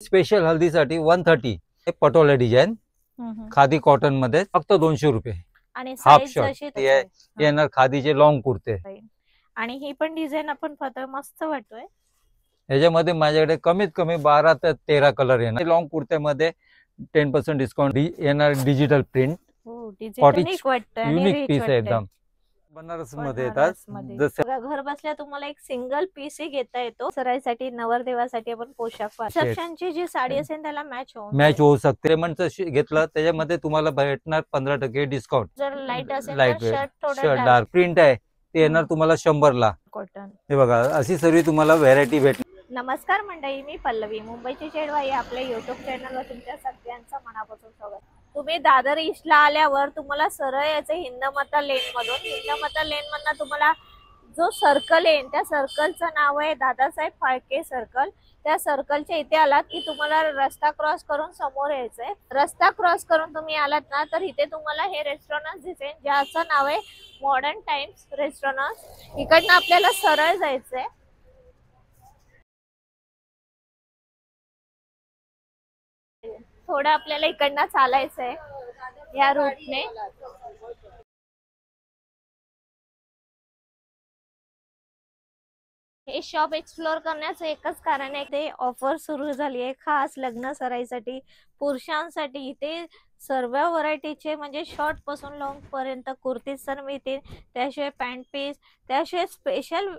Special हल्दीसाठी 130 Patola design khadi cotton मध्ये फक्त 200 रुपये आणि हाफ साईज शर्ट जशी हे येणार खादीचे लॉंग कुर्ते आणि ही पण डिझाईन आपण पाहतोय मस्त वाटतोय। याच्यामध्ये माझ्याकडे कमीत कमी 12 ते 13 कलर येणार। लॉंग कुर्त्यामध्ये 10% डिस्काउंट येणार। डिजिटल प्रिंट हो युनिक वाटतंय आणि युनिक रिच पीस आहे वाटतंय। एकदम बनारस मध्ये येतात। जसं घर बसल्या तुम्हाला एक सिंगल पीस ही घेता येतो। सराईसाठी नवरदेवासाठी आपण पोशाख रिसेप्शनची जी साडी असेल त्याला मॅच होऊ शकते। म्हणचं घेतलं त्याच्यामध्ये तुम्हाला भेटणार 15% डिस्काउंट। जर लाईट असेल लाईट तर शर्ट डार्क प्रिंट आहे ते येणार तुम्हाला 100 ला कॉटन। हे बघा अशी सर्व तुम्हाला व्हरायटी भेट। नमस्कार मंडळी, मी पल्लवी, मुंबईची चेडवाई आपल्या युट्यूब चॅनलवर तुमच्या सगळ्यांचं मनापासून स्वागत। तुम्ही दादर ईस्टला आल्यावर तुम्हाला सरळ यायचं हिंदमाता लेन मधून। हिंदमाता लेन मधून तुम्हाला जो सर्कल आहे त्या सर्कलचं नाव आहे दादासाहेब फाळके सर्कल। त्या सर्कलच्या इथे आलात की तुम्हाला रस्ता क्रॉस करून समोर यायचंय। रस्ता क्रॉस करून तुम्ही आलात ना तर इथे तुम्हाला हे रेस्टॉरंट दिसेल ज्याचं नाव आहे मॉडर्न टाइम्स रेस्टॉरंट। इकडनं आपल्याला सरळ जायचंय। थोडं आपल्याला इकडनं चालायचंय या रूटने। हे शॉप एक्सप्लोर करण्याचं एकच कारण आहे, ते ऑफर सुरू झाली आहे खास लग्न सराईसाठी पुरुषांसाठी। इथे सर्व व्हरायटीचे म्हणजे शॉर्ट पासून लॉंग पर्यंत कुर्तीज तर मिळतील, त्याशिवाय पॅन्ट पीस, त्याशिवाय स्पेशल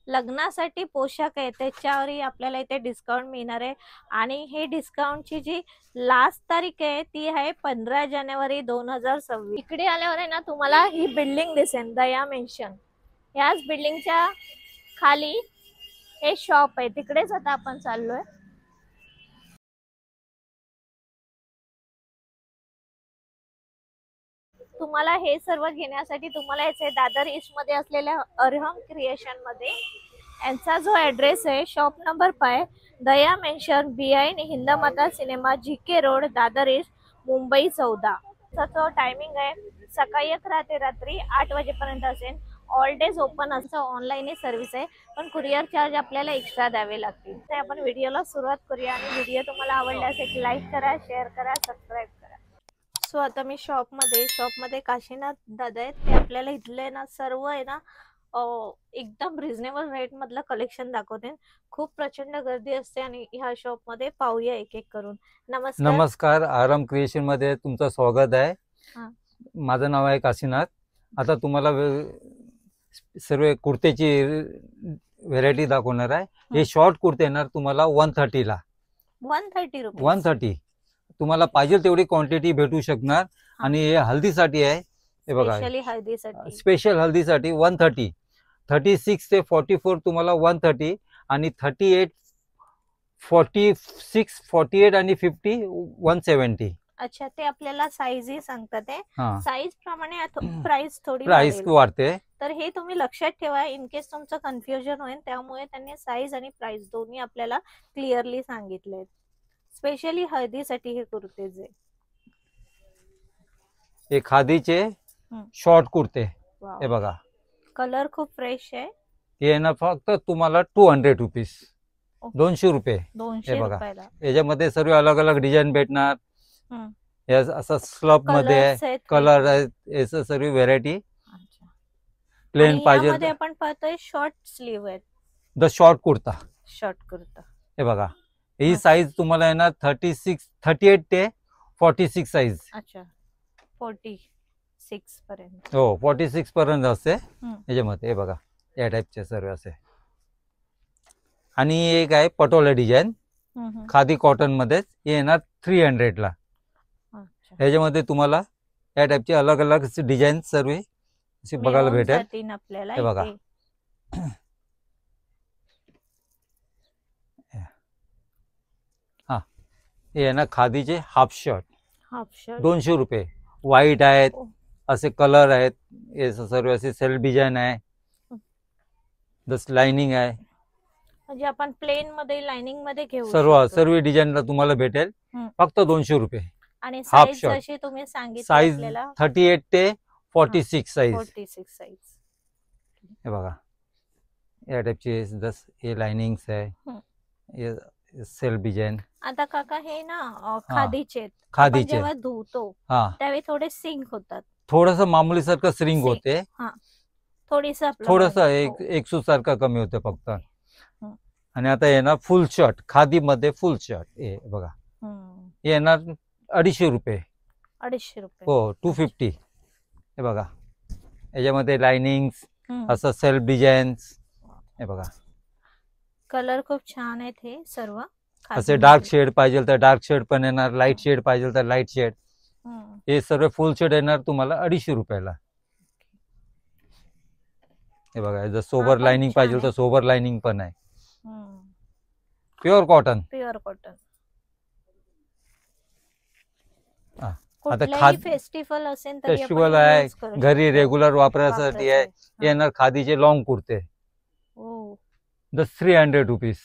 लग्नासाठी पोशाख आहे त्याच्यावरही आपल्याला इथे डिस्काउंट मिळणार आहे। आणि हे डिस्काउंटची जी लास्ट तारीख आहे ती आहे 15 जानेवारी 2026। इकडे आल्यावर आहे ना तुम्हाला ही बिल्डिंग दिसेल दया मेन्शन। याच बिल्डिंगच्या खाली हे शॉप आहे, तिकडेच आता आपण चाललोय। तुम्हाला हे सर्व घेण्यासाठी तुम्हाला याचे दादर ईस्ट मध्ये असलेल्या अरहम क्रिएशन मध्ये यांचा जो ऍड्रेस आहे shop number 5 Daya mansion behind Hindmata cinema GK road Dadar east Mumbai 14। त्याचा टायमिंग आहे सकाळी 11 ते रात्री 8 वाजेपर्यंत असेल। ऑल डेज ओपन असतं। ऑनलाईन सर्व्हिस आहे पण कुरिअर चार्ज आपल्याला एक्स्ट्रा द्यावे लागतील। तर आपण व्हिडिओला सुरुवात करूया आणि व्हिडिओ तुम्हाला आवडल्यास एक लाईक करा, शेअर करा, सबस्क्राईब करा। सो आता मी शॉप मध्ये काशीनाथ दादा आहेत, ते आपल्याला इथले ना सर्व आहे ना एकदम रिझनेबल रेट मधलं कलेक्शन दाखवते। खूप प्रचंड गर्दी असते आणि ह्या शॉप मध्ये पाहूया एक एक करून। नमस्कार, आराम क्रिएशन मध्ये तुमचं स्वागत आहे। माझं नाव आहे काशीनाथ। आता तुम्हाला सर्व कुर्तेची व्हरायटी दाखवणार आहे। हे शॉर्ट कुर्ते येणार तुम्हाला 130 ला। 130 तुम्हाला पाहिजे तेवढी क्वांटिटी भेटू शकणार। आणि हे हल्दीसाठी आहे, हे बघा स्पेशल हल्दीसाठी 130। 36 ते 44 तुम्हाला 130 आणि 38 46 48 आणि 50 170। अच्छा, ते आपल्याला साईज ही सांगतात आहे। साईज प्रमाणे प्राइस वाढते। तर हे तुम्ही लक्षात ठेवा इन केस तुमचं कन्फ्युजन होईल, त्यामुळे त्यांनी साईज आणि प्राइस दोन्ही आपल्याला क्लिअरली सांगितले। स्पेशली हळदीसाठी हे कुर्तेज आहे। हे खादीचे शॉर्ट कुर्ते, हे बघा कलर खूप फ्रेश आहे। हे ना फक्त तुम्हाला 200 रुपीज 200 रुपये। हे बघा याच्यामध्ये सर्व अलग अलग डिझाईन भेटणार। असं स्लब मध्ये कलर आहे, सर्व व्हरायटी प्लेन पाहिजे। आपण पाहतोय शॉर्ट स्लीव आहे, द शॉर्ट कुर्ता। हे बघा ही साईज तुम्हाला येणार 38 ते 46 साईज। अच्छा 46 पर्यंत। हो 46 पर्यंत असते याच्यामध्ये। हे बघा या टाइपचे सर्व असे। आणि एक आहे पटोला डिझाईन खादी कॉटन मध्ये, हे येणार 300 ला। याच्यामध्ये तुम्हाला या टाइपचे अलग अलग डिझाईन सर्व बघायला भेटेल। हे बघा हे आहे ना खादीचे हाफ शर्ट 200 रुपये। व्हाईट आहेत, असे कलर आहेत, हे सर्व असे सेल्फ डिझाईन आहे। दस लाइनिंग आहे, म्हणजे आपण प्लेन मध्ये लाइनिंग मध्ये घेऊ सर्व डिझाईनला तुम्हाला भेटेल फक्त 200 रुपये। आणि साईज जशी तुम्ही सांगितली साईज 38 ते 46 साईज। हे बघा या टाइपचे हे लाइनिंग्स आहे, सेल्फ डिझाईन आता काका हे ना खादीचे आहेत. आपण खादीचे जेव्हा धुतो हा त्यावेळी थोडे सिंक होतात. थोडस मामुली सारखं स्ट्रिंग Sink. होते, हा थोडीस थोडस आपलं हो. एक सूत सारखं कमी होते फक्त. हं. आणि आता येणार फुल शर्ट, खादी मध्ये फुल शर्ट हे बघा, हम्म. हे येणार 250 रुपये. 250 रुपये. हो 250. हे बघा याच्यामध्ये लाइनिंग हम्म. असं सेल्फ डिझाईन्स हे बघा. कलर खूप छान आहेत हे सर्व. असे खादीमध्ये. डार्क शेड पाहिजे तर डार्क शेड पण येणार, लाईट शेड पाहिजे तर लाईट शेड. हम्म. हे सर्व फुल शेड येणार तुम्हाला 250 रुपयाला. हे बघा जर सोबर पण लाइनिंग छान पाहिजे आहे. तर सोबर लाइनिंग पण आहे, हम्म. Pure cotton. Pure cotton. हा. कुठलाही फेस्टिवल असेल तरी आपण फेस्टिवल आहे, use करू घरी शकतो. रेग्युलर वापरासाठी आहे. वापरायचं. येणार खादीचे लॉंग कुर्ते हो. जस्ट 300 रुपीज,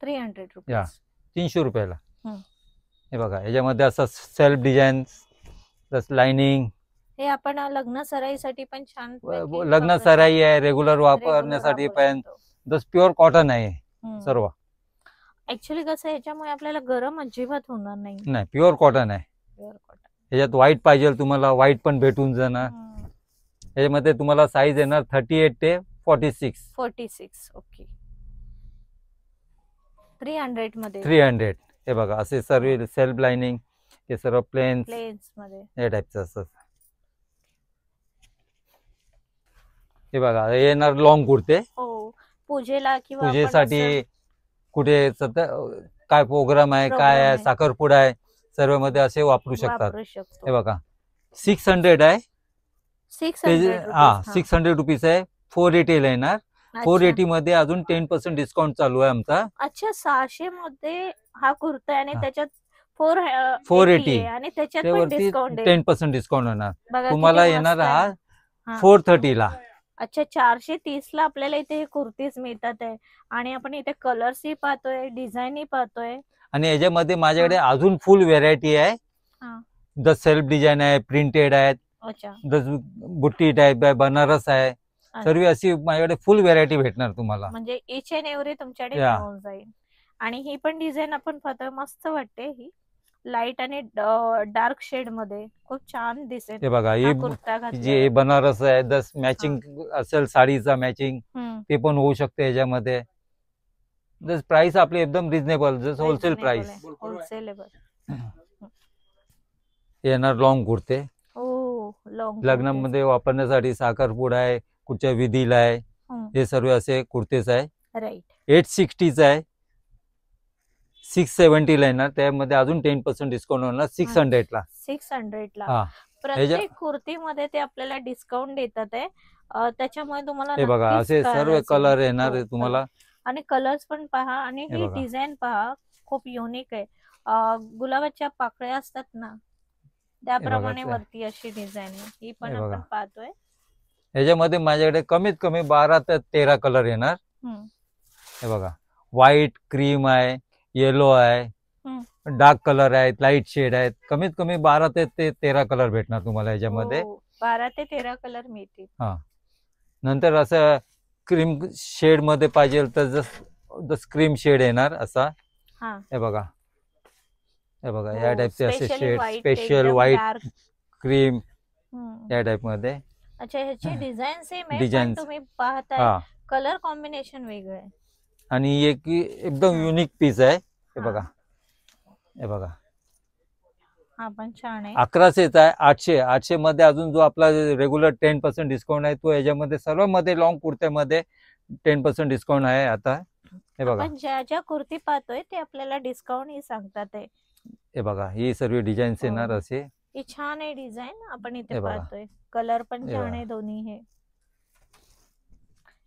300 या. रुपीज. 300 रुपयाला. हम्म. हे बघा याच्यामध्ये असं सेल्फ डिझाईन प्लस लाइनिंग, हे आपण लग्न सराईसाठी पण छान लग्न सराई आहे, रेग्युलर वापरण्यासाठी पण जस्ट प्युअर कॉटन आहे सर्व. ऍक्च्युली कसं ह्याच्यामुळे आपल्याला गरम अजिबात होणार नाही. नाही प्युअर कॉटन आहे. Pure cotton. याच्यात व्हाईट पाहिजे तुम्हाला व्हाईट पण भेटून जाणार. याच्यामध्ये तुम्हाला साईज येणार 38 ते 46. 46. ओके. 300 मध्ये. 300. हे बघा असे सर्व सेल्फ लाइनिंग, हे सर्व प्लेन्स प्लेन्स मध्ये. या टाईपचं असं. हे बघा हे येणार लॉंग कुर्ते हो पूजेला किंवा आपण पूजेसाठी, असं कुठे सध्या काय प्रोग्राम आहे काय Program आहे, आहे. साखरपुडा आहे, सर्व मध्ये असे वापरू शकतात. वापरू शकतो. हे बघा 600 आहे 600 हा 600 रुपीज आहे. 480 ला येणार. अच्छा. 480 मध्ये अजून 10% डिस्काउंट चालू आहे आमचा. अच्छा 600 मध्ये हा कुर्ता आहे आणि हा. त्याच्यात 480 आहे आणि त्याच्यात पण त्यावरती डिस्काउंट आहे. 10% डिस्काउंट होणार. बघा तुम्हाला किती येणार मस्त हा आहे. हा. 430 ला. अच्छा 430 ला आपल्याला इथे हे कुर्तीज मिळतात आहे आणि आपण इथे कलर्सही पाहतोय, डिझाईनही पाहतोय. आणि याच्यामध्ये माझ्याकडे अजून फुल व्हेरायटी आहे. हा. द सेल्फ डिझाईन आहे, प्रिंटेड आहेत, अच्छा. द बुट्टी टाईप आहे, बनारस आहे, सर्व अशी माझ्याकडे फुल व्हेरायटी भेटणार तुम्हाला. म्हणजे इच अँड एव्हरी तुमच्याकडे या. मिळून जाईल. आणि ही पण डिझाईन आपण पाहतोय मस्त वाटते. ही लाईट आणि डार्क शेड मध्ये खूप छान दिसेल. हे बघा हा ही कुर्ता जे घातल्यावर. बनारस आहे, दस मॅचिंग असेल साडीचा मॅचिंग हम्म. ते पण होऊ शकते याच्यामध्ये. जस प्राइस आपली एकदम रिजनेबल, जस होलसेल प्राइस. होलसेलेबल. येणार लॉंग कुर्ते हो लॉंग लग्नामध्ये वापरण्यासाठी, साखरपुडा आहे, कुठच्या विधीला आहे, हे सर्व असे कुर्तेच आहे. राईट. 860 आहे, 670 ला येणार. त्यामध्ये अजून 10% डिस्काउंट होणार 600 ला. 600 ला. हा प्रत्येक कुर्तीमध्ये ते आपल्याला डिस्काउंट देतात आहे. त्याच्यामुळे तुम्हाला हे बघा नक्कीच असे सर्व कळेल. कलर येणार हो, तुम्हाला. आणि कलर्स पण पहा आणि हे ही बघा. डिझाईन पहा खूप युनिक आहे. गुलाबाच्या पाकळ्या असतात ना त्याप्रमाणे ते. वरती अशी डिझाईन आहे. ही पण हे आपण बघा. पाहतोय. याच्यामध्ये माझ्याकडे कमीत कमी 12 ते 13 कलर येणार. हे बघा व्हाईट, क्रीम आहे, येलो आहे, डार्क कलर आहेत, लाईट शेड आहेत. कमीत कमी 12 ते 13 कलर भेटणार तुम्हाला याच्यामध्ये. 12 ते 13 कलर मिळतील. हा नंतर असं क्रीम शेड मध्ये पाहिजे तर जस क्रीम शेड येणार असा. हा. हे बघा, हे बघा हो, या टाईपचे असे specially शेड, white, स्पेशल एकदम व्हाईट, dark. क्रीम हम्म. या टाईप मध्ये. अच्छा ह्याची डिझाईन सेम आहे पण Designs. तुम्ही पाहताय हा कलर कॉम्बिनेशन वेगळं आहे. आणि एक एकदम युनिक पीस आहे. हे हा. बघा, हे बघा हा पण छान आहे. 1100चा आहे. 800 मध्ये अजून जो आपला रेग्युलर 10% डिस्काउंट आहे तो याच्यामध्ये सर्व मध्ये लॉंग कुर्त्यामध्ये 10% डिस्काउंट आहे आता. हे बघा, आपण ज्या ज्या कुर्ती पाहतोय ते आपल्याला डिस्काउंट ही सांगतात आहे. हे बघा ही सर्व डिझाईन्स येणार हो. असे. ही छान आहे डिझाईन आपण इथे हे बघा. पाहतोय. कलर पण हे छान बघा. आहे दोन्ही. हे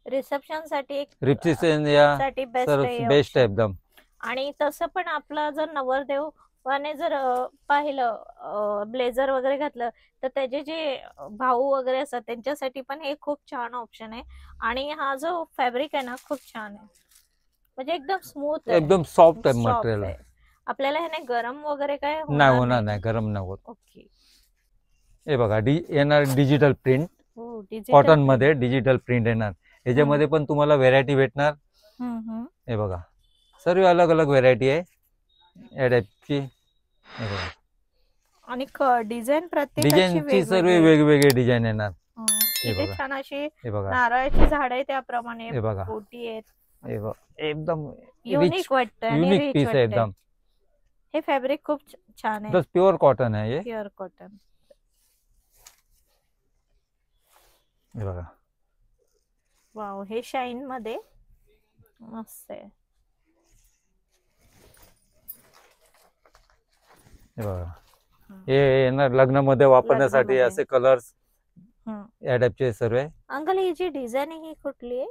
रिसेप्शन साठी एक रिप्रेझेंट या साठी सर बेस्ट बेस्ट आहे एकदम. आणि तसं पण आपला जर नवरदेवाने जर पाहिलं ब्लेझर वगैरे घातलं तर त्याचे जे भाऊ वगैरे असतात त्यांच्यासाठी पण हे खूप छान ऑप्शन आहे. आणि हा जो फॅब्रिक आहे ना खूप छान आहे. म्हणजे एकदम स्मूथ आहे, एकदम सॉफ्ट आहे Soft मटेरियल. आहे. आपल्याला ह्याने गरम वगैरे काय नाही होणार, नाही गरम नाही होत. ओके. हे बघा येणार डिजिटल प्रिंट, हो डिजिटल कॉटन मध्ये डिजिटल प्रिंट येणार. याच्यामध्ये पण तुम्हाला व्हेरायटी भेटणार. हे बघा सर्व अलग अलग व्हेरायटी आहे या टाईपची. हे बघा आणि डिझाईन प्रत्येकाची डिझाईनची सर्व वेगवेगळी. वेगवेगळे डिझाईन येणार. हे इथे बघा. छान अशी हे बघा नारळाची झाड आहे त्याप्रमाणे हे बघा बोटी आहेत. हे बघा एकदम युनिक वाटतं आणि युनिक rich पीस आहे वाटतंय. एकदम. हे फॅब्रिक खूप छान आहे. प्लस प्युअर कॉटन आहे हे. Pure cotton. हे बघा वाव, हे शाईन मध्ये मस्त आहे. हे बघा हे येणार लग्नामध्ये वापरण्यासाठी लग्नामध्ये. असे कलर्स हम्म. या टाईपचे सर्व आहे. अंकल ही जी डिझाईन ही कुठली आहे?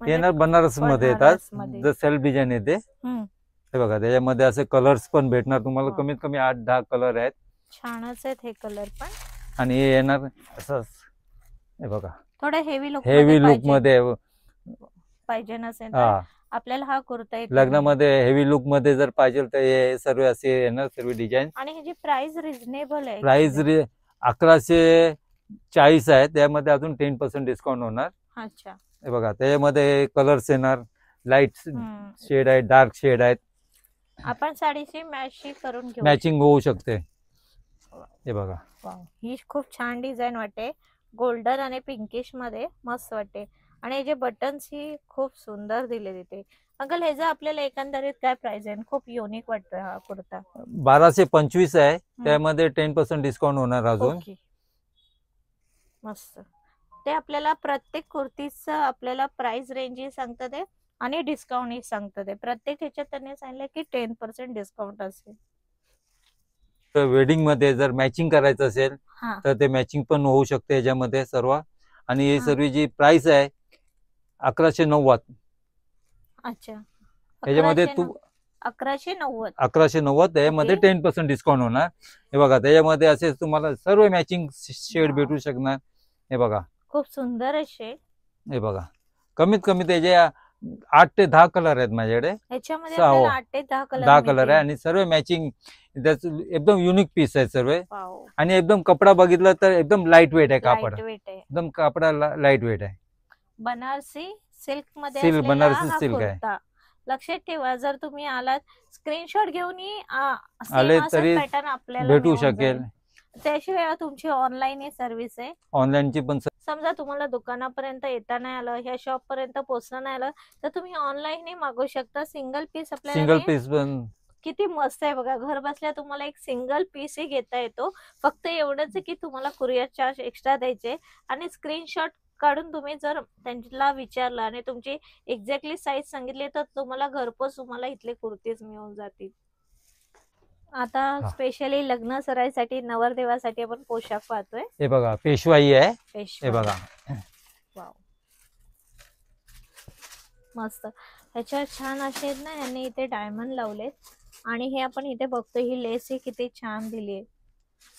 म्हणजे येणार बनारस मध्ये येतात. बनारसमध्ये. जर सेल्फ डिझाईन येते. हम्म. हे बघा त्याच्यामध्ये असे कलर्स पण भेटणार तुम्हाला. वा. कमीत कमी 8-10 कलर आहेत. छानच आहेत हे कलर पण. आणि हे येणार असंच. हे बघा थोडं हेवी लुक हेवी लुक मध्ये. पाहिजे नसेल तर हा आपल्याला हा कुर्ता येतो. लग्नामध्ये हेवी लुक मध्ये जर पाहिजे तर हे सर्व असे येणार सर्व डिझाईन. आणि ह्याची प्राइस रिझनेबल आहे. प्राइस 1140 आहे. त्यामध्ये अजून 10% डिस्काउंट होणार. अच्छा. हे बघा त्याच्यामध्ये कलर्स येणार. लाईट हम्म. शेड आहेत, डार्क शेड आहेत. आपण साडीशी मॅच करून घेऊ. मॅचिंग होऊ शकते. हे बघा वाव, ही खूप छान डिझाईन वाटते. गोल्डन आणि पिंकिश मध्ये मस्त वाटते. आणि हे जे बटन्स ही खूप सुंदर दिले तिथे. अंकल ह्याचा आपल्याला एकंदरीत काय प्राइस आहे? खूप युनिक वाटतोय हा कुर्ता. 1225 आहे. त्यामध्ये 10% डिस्काउंट होणार अजून. ओके. मस्त. ते आपल्याला प्रत्येक कुर्तीचं आपल्याला प्राइस रेंज ही सांगतात ते आणि डिस्काउंट ही सांगतात ते. प्रत्येक ह्याच्यात त्यांनी सांगितलं की 10% डिस्काउंट असेल. वेडिंग मध्ये जर मॅचिंग करायचं असेल हा. तर ते मॅचिंग पण होऊ शकते याच्यामध्ये सर्व. आणि ही हा. सर्व जी प्राइस आहे 1190. अच्छा. त्याच्यामध्ये 1190. 1190 त्यामध्ये ओके. 10% डिस्काउंट होणार. हे बघा त्याच्यामध्ये असे तुम्हाला सर्व मॅचिंग शेड वाव. भेटू शकणार. हे बघा खूप सुंदर असे. हे बघा कमीत कमी त्याचे 8 ते 10 कलर आहेत माझ्याकडे. ह्याच्यामध्ये सहा. आपल्याला 8 ते 10 कलर 10 कलर आहे आणि सर्व मॅचिंग. एकदम युनिक पीस आहे सर्व. वाव. आणि एकदम कपडा बघितला तर एकदम लाईट वेट आहे कापड. लाईट वेट आहे. एकदम कपडा लाईट वेट आहे. बनारसी सिल्क मध्ये सिल्क, असलेला बनारसी हा सिल्क आहे. कुर्ता. लक्षात ठेवा, जर तुम्ही आलात स्क्रीनशॉट घेऊन आले तरी पॅटर्न आपल्याला भेटू मिळून शकेल. जाईल. त्याशिवाय तुमची ऑनलाईन सर्व्हिस आहे. ऑनलाईनची पण समजा तुम्हाला दुकानापर्यंत येता नाही आलं, ह्या शॉप पर्यंत पोहोचता नाही आलं, तर तुम्ही ऑनलाईन मागवू शकता. सिंगल पीस आपल्याला सिंगल ते पीस पण. किती मस्त आहे बघा. घर बसल्या तुम्हाला एक सिंगल पीस ही घेता येतो. फक्त एवढंच आहे की तुम्हाला कुरिअर चार्ज एक्स्ट्रा द्यायचे. आणि स्क्रीनशॉट काढून तुम्ही जर त्यांना विचारलं आणि तुमची एक्झॅक्टली साईज सांगितली तर तुम्हाला घरपोच तुम्हाला इथले कुर्तीज मिळून जातील. आता हा. स्पेशली लग्न सराईसाठी नवरदेवासाठी आपण पोशाख पाहतोय. हे बघा पेशवाई आहे. हे पेशवा. बघा वाव, मस्त. ह्याच्यावर छान असे आहेत ना, यांनी इथे डायमंड लावलेत. आणि हे आपण इथे बघतोय ही लेस ही किती छान दिली आहे.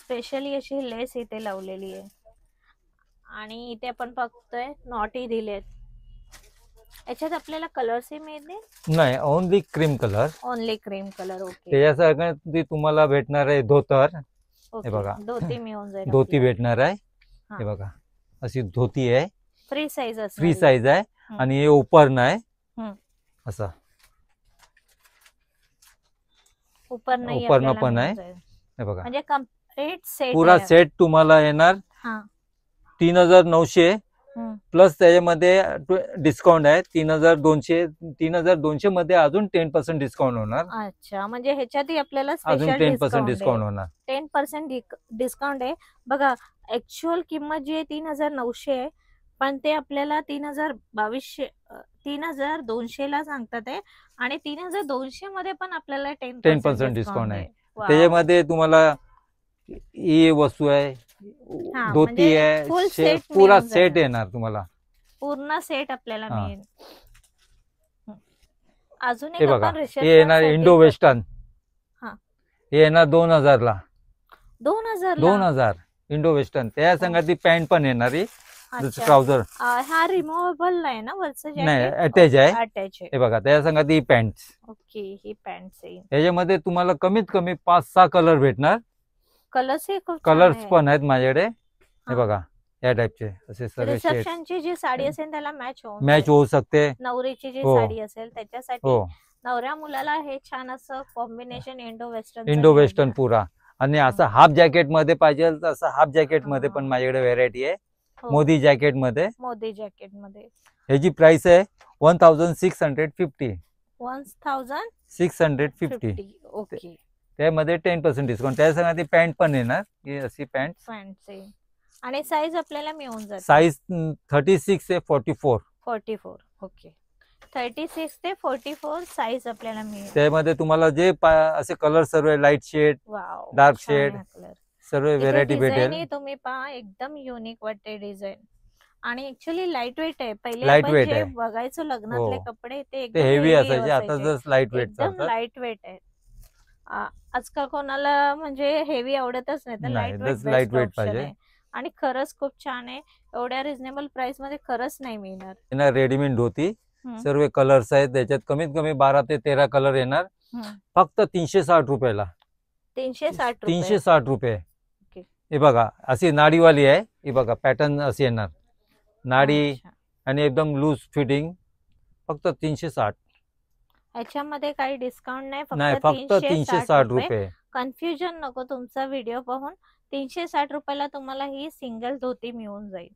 स्पेशली अशी लेस इथे लावलेली आहे. आणि इथे आपण बघतोय नॉटी दिलेत. याच्यात आपल्याला कलर्सही मिळते. नाही only cream colour. Only cream colour. Okay. त्याच्यासाठी तुम्हाला भेटणार आहे धोतर. ओके. बघा. धोती मिळून जाईल. धोती भेटणार आहे. हा. हे बघा अशी धोती आहे. फ्री साईज असणार. फ्री साईज आहे. आणि हे उपरण आहे असा. उपर नाही उपरण आपल्याला पण मिळून आहे. जाईल. हे बघा म्हणजे कम्प्लीट सेट पुरा सेट तुम्हाला येणार हा. 3900 प्लस त्याच्यामध्ये डिस्काउंट आहे 3200 मध्ये अजून 10% डिस्काउंट होणार. अच्छा, म्हणजे ह्याच्यातही आपल्याला अजून स्पेशल 10% डिस्काउंट होणार. 10% डिस्काउंट आहे. बघा ऍक्च्युअल किंमत जी आहे 3900 आहे, पण ते आपल्याला 3200 ला सांगतात आहे. आणि 3200 मध्ये पण आपल्याला 10% डिस्काउंट आहे. त्याच्यामध्ये तुम्हाला ही वस्तू आहे, हा, धोती म्हणजे आहे, full set पुरा मिळून सेट जाणार. येणार तुम्हाला. पूर्ण सेट आपल्याला हा. मिळेल. अजून हे एक बघा आपण हे येणार इंडो वेस्टर्न. हा. हे येणार 2000 ला. 2000 2000 इंडो वेस्टर्न. त्या संगती पॅन्ट पण येणार ही ट्राउझर. हा रिमूव्हेबल आहे ना वरचं नाही जॅकेट? अटॅच आहे. अटॅच आहे. हे बघा त्या संगती ही पॅन्ट. ओके, ही पॅन्ट आहे. याच्यामध्ये तुम्हाला कमीत कमी 5-6 कलर भेटणार. कलर्स ही खूप छान कलर्स आहे. पण आहेत माझ्याकडे. हे हा. बघा या टाईपचे असे सर्व शेड रिसेप्शनची जी साडी असेल त्याला मॅच मॅच होऊ शकते. नवरीची जी हो. साडी असेल त्याच्यासाठी हो, नवऱ्या मुलाला हे छान असं कॉम्बिनेशन इंडो इंडो वेस्टर्न पुरा. आणि असं हा. हाफ जॅकेट मध्ये पाहिजे तर असं हाफ जॅकेट मध्ये पण हा. माझ्याकडे व्हेरायटी आहे. हो. मोदी जॅकेट मध्ये मोदी जॅकेट मध्ये ह्याची प्राइस आहे 1650. 1650 ओके. त्यामध्ये 10% डिस्काउंट. त्या संग ती पॅन्ट पण येणार ही अशी पॅन्ट. पॅन्टचे आणि साईज आपल्याला मिळून जाते. साईज 36 ते 44. 44 ओके. 36 ते 44 साईज आपल्याला मिळेल. त्यामध्ये तुम्हाला जे असे कलर सर्व लाईट शेड, वाव, डार्क छान आहे शेड हा कलर. सर्व व्हेरायटी भेटेल. डिझाईन तुम्ही पहा एकदम युनिक वाटते डिझाईन आणि ऍक्च्युली लाईट वेट आहे. पहिले Light आपण weight जे आहे. बघायचो लग्नातले हो. कपडे ते ते एकदम हेवी heavy असायचे, आता जस्ट लाईट वेट एकदम चालतात. लाईट वेट आहे. आजकाल कोणाला म्हणजे हेवी आवडतच नाही तर नाही, light just light weight weight पाहिजे. आहे आणि खरंच खूप छान आहे. एवढ्या रिझनेबल प्राइस मध्ये खरंच नाही मिळणार. येणार रेडीमेड धोती. हम्म. सर्व कलर्स आहेत त्याच्यात. कमीत कमी 12 ते 13 कलर येणार. फक्त 360 रुपयाला. 360 रुपये. 360 रुपये. ओके. हे बघा अशी नाडीवाली आहे. हे बघा पॅटर्न अशी येणार नाडी अच्छा. आणि एकदम लूज फिटिंग. फक्त 360. ह्याच्यामध्ये काही डिस्काउंट नाही. नाही, फक्त 360 रुपये. कन्फ्युजन नको तुमचा व्हिडिओ पाहून. 360 रुपयाला तुम्हाला ही सिंगल धोती मिळून जाईल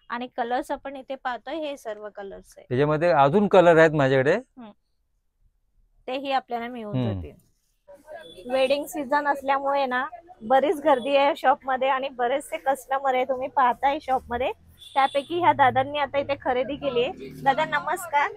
आणि कलर्स आपण इथे पाहतोय हे सर्व कलर्स आहे. त्याच्यामध्ये अजून कलर आहेत माझ्याकडे. तेही आपल्याला मिळून जातील. वेडिंग सीझन असल्यामुळे ना बरीच गर्दी आहे शॉप मध्ये आणि बरेचसे कस्टमर आहे तुम्ही पाहताय शॉप मध्ये. त्यापैकी ह्या दादांनी आता इथे खरेदी केली आहे. दादा नमस्कार.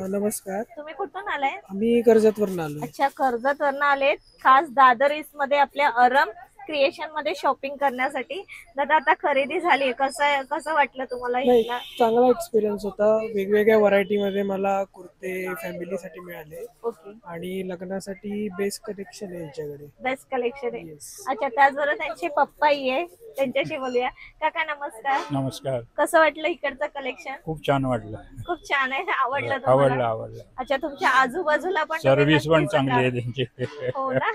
नमस्कार. तुम्ही कुठून आलाय? आम्ही कर्जतवरून आलो. अच्छा, कर्जतवरून आलेत. खास दादर ईस्ट मध्ये आपल्या अरम क्रिएशन मध्ये शॉपिंग करण्यासाठी. दादा आता खरेदी झाली, कसं वाटलं तुम्हाला? नाही, चांगला एक्सपिरियन्स होता. वेगवेगळ्या व्हरायटी मध्ये मला कुर्ते फॅमिलीसाठी मिळाले. ओके. आणि लग्नासाठी बेस्ट कलेक्शन आहे यांच्याकडे. बेस्ट कलेक्शन आहे. Yes. अच्छा, त्याचबरोबर त्यांचे पप्पाही आहे, त्यांच्याशी बोलूया. काका नमस्कार. नमस्कार. कसं वाटलं इकडचं कलेक्शन? खूप छान वाटलं. खूप छान आहे. आवडलं तुम्हाला? आवडलं. अच्छा, तुमच्या आजूबाजूला पण तुम्ही सर्व्हिस पण नक्कीच चांगली आहे जा. त्यांची. हो ना.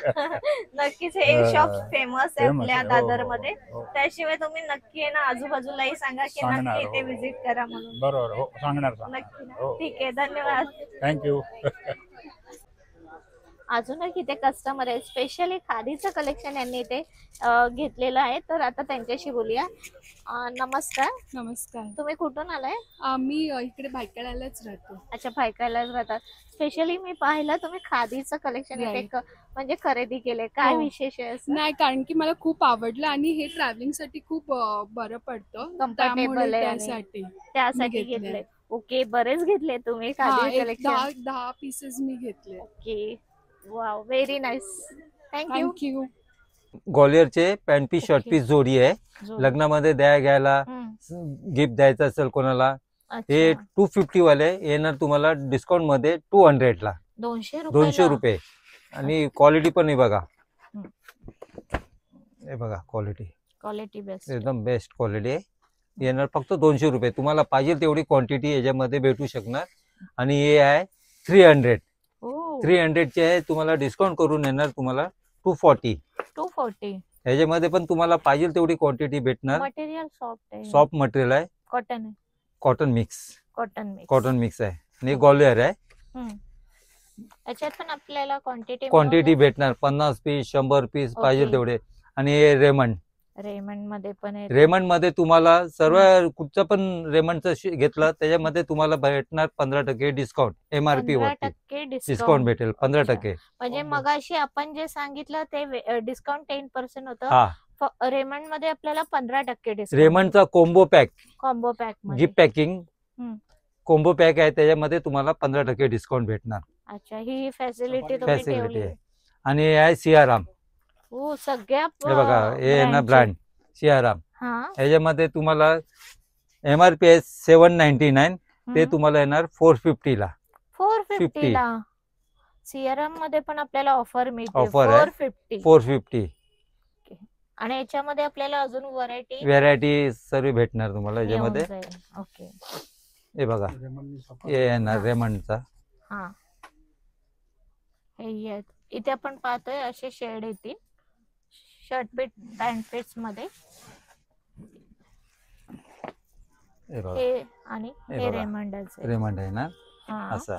नक्कीच हे शॉप फेमस आहे famous आपल्या आहे. हो, दादर हो, मध्ये. हो. त्याशिवाय तुम्ही नक्की आहे ना आजूबाजूलाही सांगा की सांगणार, नक्की इथे हो. व्हिजिट करा म्हणून. बरोबर. हो, सांगणार. नक्की ना. हो. ठीक आहे, धन्यवाद. थँक्यू. अजूनही इथे कस्टमर आहे. स्पेशली खादीचं कलेक्शन यांनी इथे घेतलेलं आहे. तर आता त्यांच्याशी बोलूया. नमस्कार. नमस्कार. तुम्ही कुठून आलाय? आम्ही इकडे भायखळ्यालाच राहतो. अच्छा, भायखळ्यालाच राहतात. स्पेशली मी पाहिलं तुम्ही खादीचं कलेक्शन इथे Right. म्हणजे खरेदी केले. काय हो. विशेष आहे असं? नाही, कारण की मला खूप आवडलं आणि हे ट्रॅव्हलिंग साठी खूप बरं पडतं. Comfortable त्यामुळे आहे आणि त्यासाठी त्यासाठी मी घेतलंय. घेतले. ओके, बरेच घेतले तुम्ही खादी कलेक्शन. 10 पीसेस मी घेतले. Okay, wow, very nice. Thank you. Thank you. ग्वालियरचे pant piece shirt okay. Piece जोडी आहे. लग्नामध्ये घ्यायला गिफ्ट द्यायचं असेल कोणाला, हे 250 वाले येणार तुम्हाला डिस्काउंट मध्ये 200 ला. 200 रुपये. आणि क्वालिटी पण हे बघा. हे बघा क्वालिटी बेस्ट. एकदम बेस्ट क्वालिटी आहे. येणार फक्त 200 रुपये. तुम्हाला पाहिजे तेवढी क्वांटिटी याच्यामध्ये भेटू शकणार. आणि हे आहे 300. 300 चे आहे. तुम्हाला डिस्काउंट करून येणार तुम्हाला 240. 240. ह्याच्यामध्ये पण तुम्हाला पाहिजे तेवढी क्वांटिटी भेटणार. मटेरियल सॉफ्ट आहे. सॉफ्ट मटेरियल आहे. कॉटन आहे. कॉटन मिक्स कॉटन मिक्स आहे. आणि ग्वालियर आहे. याच्यात पण आपल्याला क्वांटिटी भेटणार 50 पीस 100 पीस पाहिजे तेवढे. आणि हे रेमंड मध्ये पण आहे. रेमंड मध्ये तुम्हाला सर्व कुठचं पण रेमंडचं घेतलं त्याच्यामध्ये तुम्हाला भेटणार 15% डिस्काउंट. MRP वरती 15% डिस्काउंट भेटेल 15%. म्हणजे मगाशी आपण जे सांगितलं ते डिस्काउंट 10% होतं. हा, रेमंड मध्ये आपल्याला 15% डिस्काउंट. रेमंडचा कॉम्बो पॅक, कॉम्बो पॅक मध्ये. Gift packing hmm. Combo pack आहे. त्याच्यामध्ये तुम्हाला 15% डिस्काउंट भेटणार. अच्छा, ही फॅसिलिटी तुम्ही फॅसिलिटी ठेवली. आहे. आणि हे आहे सियाराम. हो, सगळ्या हे बघा, हे आहे ना ब्रँड सियाराम. हा. ह्याच्यामध्ये तुम्हाला MRP आहे 799. ते तुम्हाला येणार 450 ला. 450 ला. सीआरएम मध्ये पण आपल्याला ऑफर मिळते. Offer आहे. 450. आणि याच्यामध्ये आपल्याला अजून व्हरायटी सर्व भेटणार तुम्हाला याच्यामध्ये. ओके. हे बघा, हे येणार रेमंडचा. हा, हे इथे आपण पाहतोय असे शेड येतील शर्ट पीट पॅन्ट पीट्स मध्ये. हे बघा हे आणि हे हे बघा. रेमंडच आहे. रेमंड आहे ना हा असा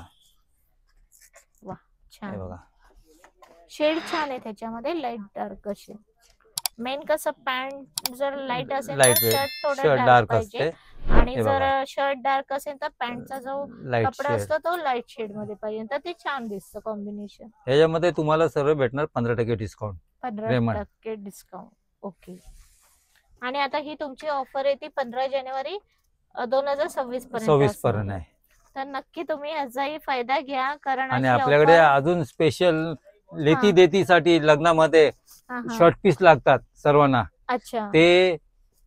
वा हे छान. बघा. शेड छान आहे त्याच्यामध्ये, लाईट डार्क असे. मेन कसं पॅन्ट जर लाईट असेल तर लाईट शर्ट थोडं शर्ट डार्क डार्क पाहिजे, असते आणि हे जर बघा. शर्ट डार्क असेल तर पॅन्टचा जो लाईट कपडा शेड असतो तो लाईट शेड मध्ये पाहिजे, तर ते छान दिसतं कॉम्बिनेशन. ह्याच्यामध्ये तुम्हाला सर्व भेटणार 15% डिस्काउंट. 15% डिस्काउंट. ओके. आणि आता ही तुमची ऑफर आहे ती 15 जानेवारी 2026 पर्यंत 26 असणार पर्यंत आहे. आहे. तर नक्की तुम्ही याचाही फायदा घ्या, कारण आणि अशी आपल्याकडे ऑफर. अजून स्पेशल लेती देतीसाठी लग्नामध्ये शर्ट पीस लागतात सर्वांना. अच्छा. ते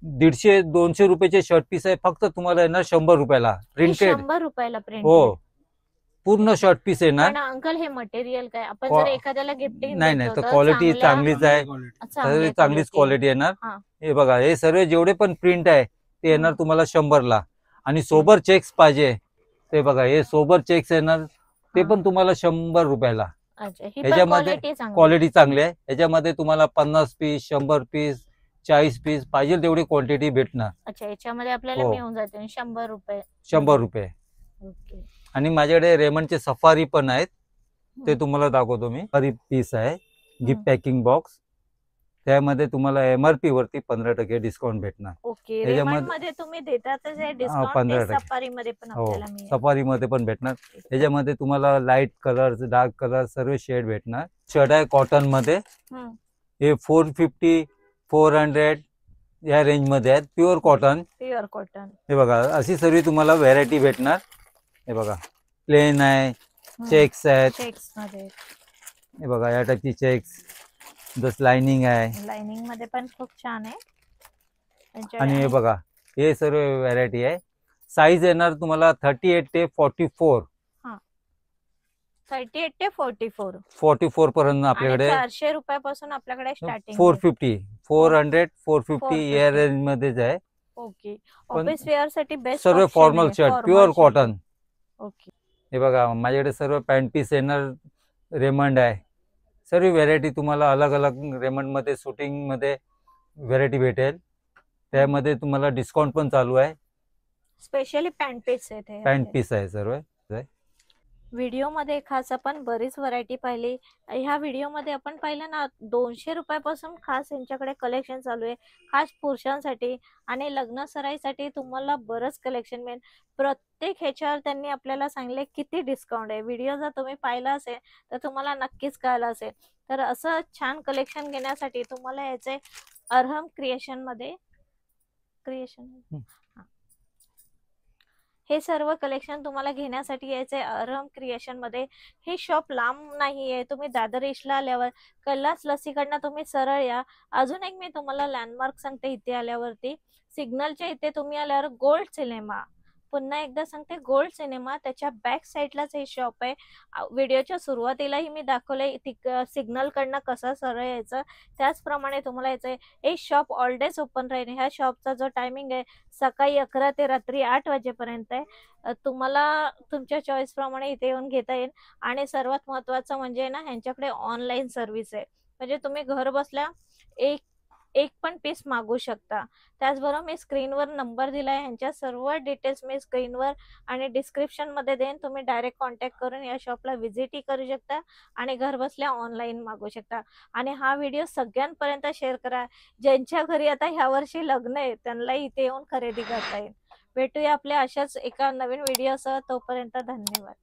150-200 रुपयाचे शर्ट पीस आहे, फक्त तुम्हाला येणार 100 रुपयाला प्रिंटेड. 100 रुपयाला प्रिंट. हो पूर्ण शर्ट पीस येणार. पण अंकल हे मटेरियल काय, आपण क्वा- जर एखाद्याला गिफ्टिंग नाही नाही तर क्वालिटी चांगलीच आहे, सर्व चांगलीच क्वालिटी येणार. हा. हे बघा हे सर्व जेवढे पण प्रिंट आहे ते येणार तुम्हाला 100 ला. आणि सोबर चेक्स पाहिजे ते बघा, हे सोबर चेक्स येणार ते पण तुम्हाला 100 रुपयाला. अच्छा, ही पण ह्याच्यामध्ये क्वालिटी चांगली. क्वालिटी चांगली आहे. ह्याच्यामध्ये तुम्हाला 50 पीस 100 पीस 40 पीस पाहिजे तेवढी क्वांटिटी भेटणार. अच्छा, याच्यामध्ये आपल्याला हो. मिळून जाते 100 रुपये. 100 रुपये. ओके. आणि माझ्याकडे रेमंडचे सफारी पण आहेत, ते तुम्हाला दाखवतो मी. सफारी पीस आहे गिफ्ट पॅकिंग बॉक्स, त्यामध्ये तुम्हाला MRP वरती 15% डिस्काउंट भेटणार. ओके. त्याच्यामध्ये- रेमंड मध्ये तुम्ही देतातच आहे डिस्काउंट, 15%. सफारी मध्ये पण हो आपल्याला मिळेल. सफारी मध्ये पण भेटणार. त्याच्यामध्ये तुम्हाला लाईट कलर डार्क कलर सर्व शेड भेटणार. शर्ट आहे कॉटन मध्ये, हम्म. हे 450 400 या रेंज मध्ये आहेत, प्युअर कॉटन. Pure cotton. हे बघा अशी सर्व तुम्हाला व्हरायटी भेटणार. हे बघा प्लेन आहे, चेक्स आहेत, चेक्स मध्ये. हे बघा या टाईपची चेक्स, जस लाइनिंग आहे. लाइनिंग मध्ये पण खूप छान आहे. आणि हे बघा हे सर्व व्हरायटी आहे. साईज येणार तुम्हाला 38 ते 44. 38 ते 44. 44 पर्यंत आणि आपल्याकडे 400 रुपयापासून आपल्याकडे स्टार्टिंग. 450 400 450 450. या रेंज मध्येच आहे. ओके. पण ऑफिस वेअर साठी बेस्ट सर्व formal shirt pure cotton. Okay. हे बघा माझ्याकडे सर्व पॅन्ट पीस येणार रेमंड आहे. सर्व व्हेरायटी तुम्हाला अलग अलग रेमंड मध्ये शूटिंग मध्ये व्हेरायटी भेटेल. त्यामध्ये तुम्हाला डिस्काउंट पण चालू आहे. स्पेशली पॅन्ट पीस आहे. पॅन्ट पीस आहे सर्व. व्हिडिओ मध्ये खास आपण बरीच व्हरायटी पाहिली. ह्या व्हिडिओ मध्ये आपण पाहिलं ना 200 रुपयापासून खास यांच्याकडे कलेक्शन चालू आहे, खास पुरुषांसाठी आणि लग्न सराईसाठी तुम्हाला बरंच कलेक्शन मिळेल. प्रत्येक ह्याच्यावर त्यांनी आपल्याला सांगितले किती डिस्काउंट आहे. व्हिडिओ जर तुम्ही पाहिला असेल तर तुम्हाला नक्कीच कळलं असेल. तर असं छान कलेक्शन घेण्यासाठी तुम्हाला याचे अरहम क्रिएशन मध्ये हे सर्व कलेक्शन तुम्हाला घेण्यासाठी यायचे अरहम क्रिएशन मध्ये. हे शॉप लांब नाहीये, तुम्ही दादर ईस्टला आल्यावर कैलास लस्सीकडनं तुम्ही सरळ या. अजून एक मी तुम्हाला लँडमार्क सांगते, इथे आल्यावरती सिग्नलच्या इथे तुम्ही आल्यावर गोल्ड सिनेमा, पुन्हा एकदा सांगते गोल्ड सिनेमा, त्याच्या बॅक साईडलाच हे शॉप आहे. व्हिडिओच्या सुरुवातीलाही मी दाखवलंय सिग्नल कडनं कसं सरळ यायचं, त्याचप्रमाणे तुम्हाला यायचंय. हे शॉप ऑलडेज ओपन राहील. ह्या शॉपचा जो टायमिंग आहे सकाळी 11 ते रात्री 8 वाजेपर्यंत आहे. तुम्हाला तुमच्या चॉईस प्रमाणे इथे येऊन घेता येईल. आणि सर्वात महत्वाचं म्हणजे ना ह्यांच्याकडे ऑनलाईन सर्व्हिस आहे, म्हणजे तुम्ही घर बसल्या एक पण पीस मागू शकता. त्याचबरोबर मी स्क्रीनवर नंबर दिलाय, ह्यांच्या सर्व डिटेल्स मी स्क्रीनवर आणि डिस्क्रिप्शन मध्ये देईन. तुम्ही डायरेक्ट कॉन्टॅक्ट करून या शॉपला व्हिजिटही करू शकता आणि घर बसल्या ऑनलाईन मागू शकता. आणि हा व्हिडिओ सगळ्यांपर्यंत शेअर करा. ज्यांच्या घरी आता ह्या वर्षी लग्न आहे त्यांना इथे येऊन खरेदी करता येईल. भेटूया आपल्या अशाच एका नवीन व्हिडिओसह. तोपर्यंत धन्यवाद.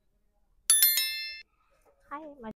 हाय.